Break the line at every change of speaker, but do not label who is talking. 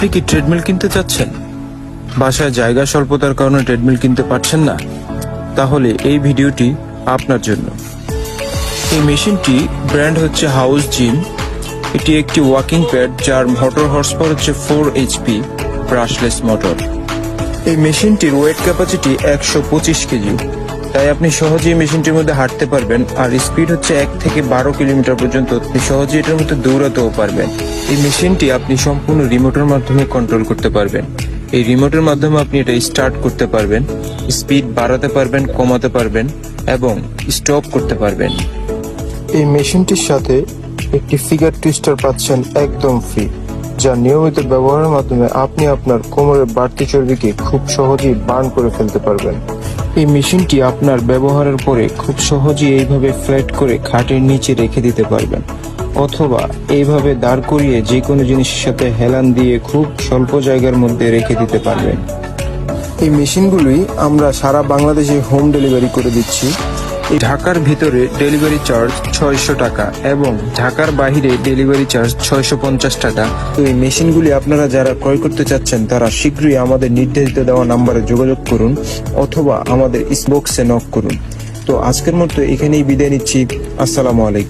আপনি কি ট্রেডমিল কিনতে চাচ্ছেন? বাসায় জায়গা স্বল্পতার কারণে ট্রেডমিল কিনতে পারছেন না? তাহলে এই ভিডিওটি আপনার জন্য। এই মেশিনটি ব্র্যান্ড হচ্ছে হাউস জিম। এটি একটি ওয়াকিং প্যাড যার মোটর হর্স পাওয়ার হচ্ছে 4 HP ব্রাশলেস মোটর। এই মেশিনটির ওয়েট ক্যাপাসিটি 125 কেজি, তাই আপনি সহজেই মেশিনটির মধ্যে হাঁটতে পারবেন। আর স্পিড হচ্ছে 1 থেকে 12 কিলোমিটার পর্যন্ত। আপনি সহজেই এটার মধ্যে দৌড়াতেও পারবেন। এই মেশিনটি আপনি সম্পূর্ণ রিমোটের মাধ্যমে কন্ট্রোল করতে পারবেন। এই রিমোটের মাধ্যমে আপনি এটা স্টার্ট করতে পারবেন, স্পিড বাড়াতে পারবেন, কমাতে পারবেন এবং স্টপ করতে পারবেন। এই মেশিনটির সাথে একটি ফিগার টুইস্টার পাচ্ছেন একদম ফ্রি, যা নিয়মিত ব্যবহারের মাধ্যমে আপনি আপনার কোমরের বাড়তি চর্বিকে খুব সহজেই বার্ন করে ফেলতে পারবেন। এই মেশিনটি আপনার ব্যবহারের পরে খুব সহজেই এইভাবে ফ্ল্যাট করে খাটের নিচে রেখে দিতে পারবেন, অথবা এইভাবে দাঁড় করিয়ে যে কোনো জিনিসের সাথে হেলান দিয়ে খুব স্বল্প জায়গার মধ্যে রেখে দিতে পারবেন। এই মেশিনগুলি আমরা সারা বাংলাদেশে হোম ডেলিভারি করে দিচ্ছি। এই ঢাকার ভিতরে ডেলিভারি চার্জ 600 টাকা এবং ঢাকার বাইরে ডেলিভারি চার্জ 650 টাকা। তো এই মেশিনগুলি আপনারা যারা ক্রয় করতে চাচ্ছেন তারা শীঘ্রই আমাদের নির্দেশিত দেওয়া নাম্বারে যোগাযোগ করুন অথবা আমাদের ইনবক্সে নক করুন। তো আজকের মতো এখানেই বিদায় নিচ্ছি। আসসালামু আলাইকুম।